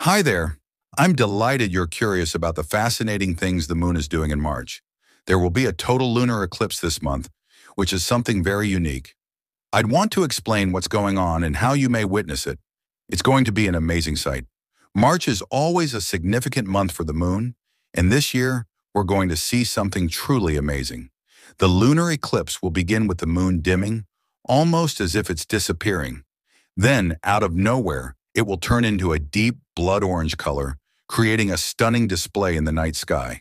Hi there. I'm delighted you're curious about the fascinating things the moon is doing in March. There will be a total lunar eclipse this month, which is something very unique. I'd want to explain what's going on and how you may witness it. It's going to be an amazing sight. March is always a significant month for the moon, and this year we're going to see something truly amazing. The lunar eclipse will begin with the moon dimming, almost as if it's disappearing. Then, out of nowhere, it will turn into a deep blood orange color, creating a stunning display in the night sky.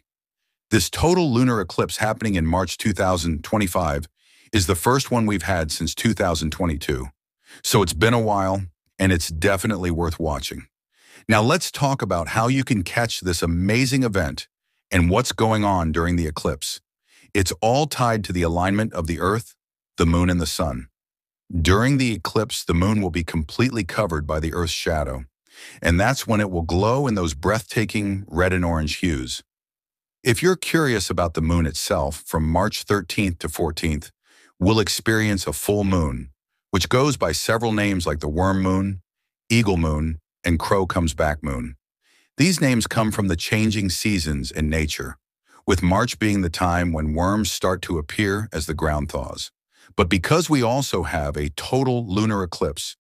This total lunar eclipse happening in March 2025 is the first one we've had since 2022. So it's been a while, and it's definitely worth watching. Now let's talk about how you can catch this amazing event and what's going on during the eclipse. It's all tied to the alignment of the Earth, the moon, and the sun. During the eclipse, the moon will be completely covered by the Earth's shadow, and that's when it will glow in those breathtaking red and orange hues. If you're curious about the moon itself, from March 13th to 14th, we'll experience a full moon, which goes by several names like the worm moon, eagle moon, and crow comes back moon. These names come from the changing seasons in nature, with March being the time when worms start to appear as the ground thaws. But because we also have a total lunar eclipse,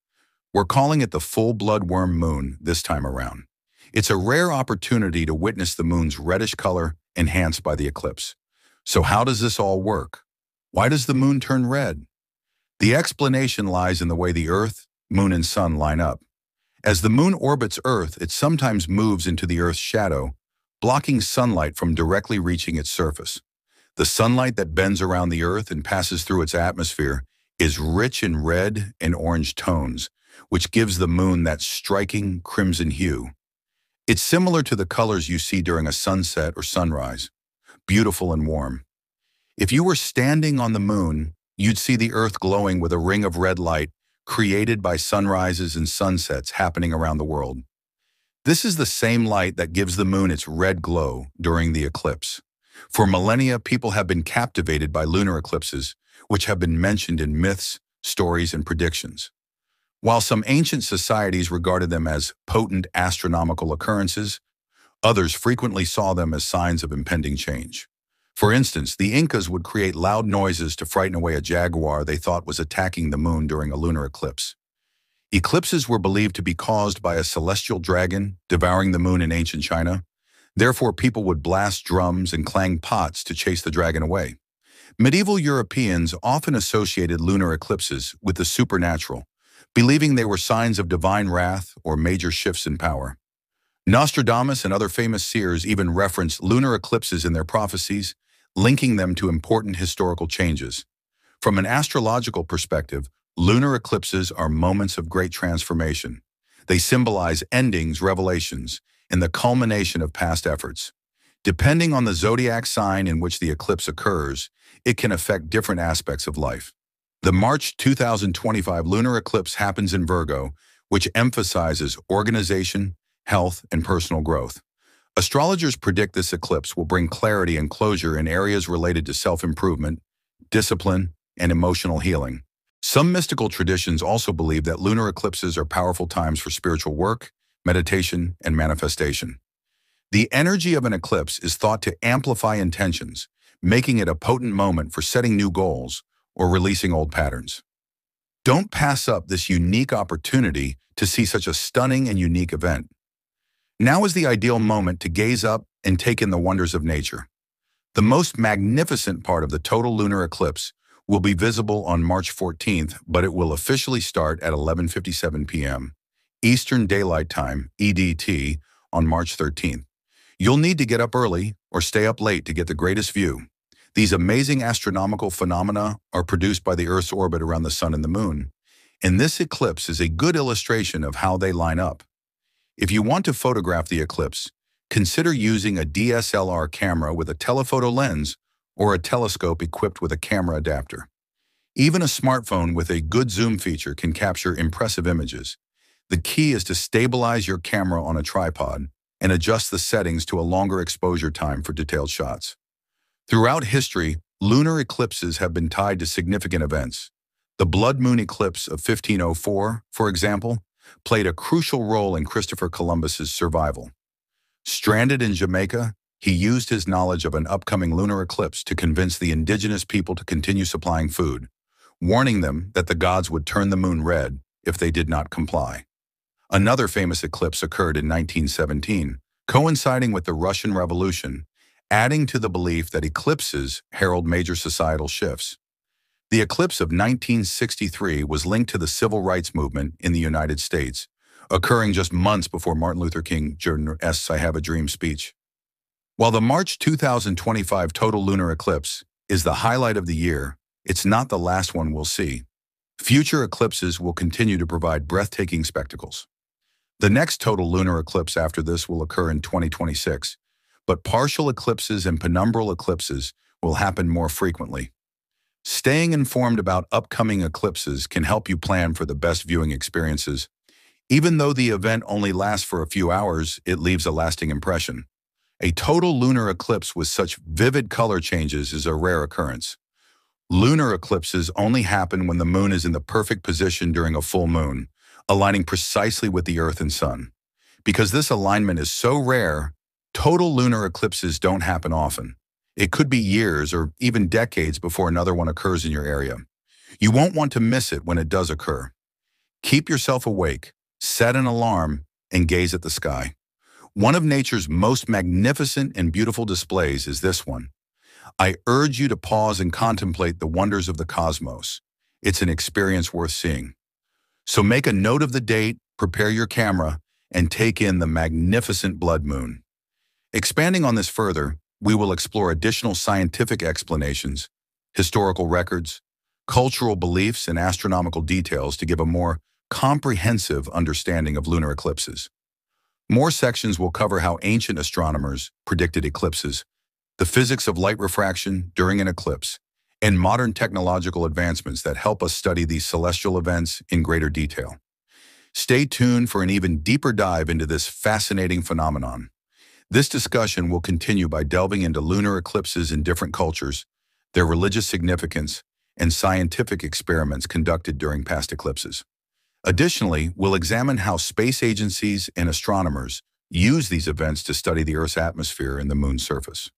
we're calling it the full blood worm moon this time around. It's a rare opportunity to witness the moon's reddish color enhanced by the eclipse. So how does this all work? Why does the moon turn red? The explanation lies in the way the Earth, moon, and sun line up. As the moon orbits Earth, it sometimes moves into the Earth's shadow, blocking sunlight from directly reaching its surface. The sunlight that bends around the Earth and passes through its atmosphere is rich in red and orange tones, which gives the moon that striking crimson hue. It's similar to the colors you see during a sunset or sunrise, beautiful and warm. If you were standing on the moon, you'd see the Earth glowing with a ring of red light created by sunrises and sunsets happening around the world. This is the same light that gives the moon its red glow during the eclipse. For millennia, people have been captivated by lunar eclipses, which have been mentioned in myths, stories, and predictions. While some ancient societies regarded them as potent astronomical occurrences, others frequently saw them as signs of impending change. For instance, the Incas would create loud noises to frighten away a jaguar they thought was attacking the moon during a lunar eclipse. Eclipses were believed to be caused by a celestial dragon devouring the moon in ancient China. Therefore, people would blast drums and clang pots to chase the dragon away. Medieval Europeans often associated lunar eclipses with the supernatural, believing they were signs of divine wrath or major shifts in power. Nostradamus and other famous seers even referenced lunar eclipses in their prophecies, linking them to important historical changes. From an astrological perspective, lunar eclipses are moments of great transformation. They symbolize endings, revelations, and the culmination of past efforts. Depending on the zodiac sign in which the eclipse occurs, it can affect different aspects of life. The March 2025 lunar eclipse happens in Virgo, which emphasizes organization, health, and personal growth. Astrologers predict this eclipse will bring clarity and closure in areas related to self-improvement, discipline, and emotional healing. Some mystical traditions also believe that lunar eclipses are powerful times for spiritual work, meditation, and manifestation. The energy of an eclipse is thought to amplify intentions, making it a potent moment for setting new goals or releasing old patterns. Don't pass up this unique opportunity to see such a stunning and unique event. Now is the ideal moment to gaze up and take in the wonders of nature. The most magnificent part of the total lunar eclipse will be visible on March 14th, but it will officially start at 11:57 p.m. Eastern Daylight Time, EDT, on March 13th. You'll need to get up early or stay up late to get the greatest view. These amazing astronomical phenomena are produced by the Earth's orbit around the sun and the moon, and this eclipse is a good illustration of how they line up. If you want to photograph the eclipse, consider using a DSLR camera with a telephoto lens or a telescope equipped with a camera adapter. Even a smartphone with a good zoom feature can capture impressive images. The key is to stabilize your camera on a tripod and adjust the settings to a longer exposure time for detailed shots. Throughout history, lunar eclipses have been tied to significant events. The blood moon eclipse of 1504, for example, played a crucial role in Christopher Columbus's survival. Stranded in Jamaica, he used his knowledge of an upcoming lunar eclipse to convince the indigenous people to continue supplying food, warning them that the gods would turn the moon red if they did not comply. Another famous eclipse occurred in 1917, coinciding with the Russian Revolution, adding to the belief that eclipses herald major societal shifts. The eclipse of 1963 was linked to the civil rights movement in the United States, occurring just months before Martin Luther King Jr.'s I Have a Dream speech. While the March 2025 total lunar eclipse is the highlight of the year, it's not the last one we'll see. Future eclipses will continue to provide breathtaking spectacles. The next total lunar eclipse after this will occur in 2026, but partial eclipses and penumbral eclipses will happen more frequently. Staying informed about upcoming eclipses can help you plan for the best viewing experiences. Even though the event only lasts for a few hours, it leaves a lasting impression. A total lunar eclipse with such vivid color changes is a rare occurrence. Lunar eclipses only happen when the moon is in the perfect position during a full moon, aligning precisely with the Earth and Sun. Because this alignment is so rare, total lunar eclipses don't happen often. It could be years or even decades before another one occurs in your area. You won't want to miss it when it does occur. Keep yourself awake, set an alarm, and gaze at the sky. One of nature's most magnificent and beautiful displays is this one. I urge you to pause and contemplate the wonders of the cosmos. It's an experience worth seeing. So make a note of the date, prepare your camera, and take in the magnificent blood moon. Expanding on this further, we will explore additional scientific explanations, historical records, cultural beliefs, and astronomical details to give a more comprehensive understanding of lunar eclipses. More sections will cover how ancient astronomers predicted eclipses, the physics of light refraction during an eclipse, and modern technological advancements that help us study these celestial events in greater detail. Stay tuned for an even deeper dive into this fascinating phenomenon. This discussion will continue by delving into lunar eclipses in different cultures, their religious significance, and scientific experiments conducted during past eclipses. Additionally, we'll examine how space agencies and astronomers use these events to study the Earth's atmosphere and the moon's surface.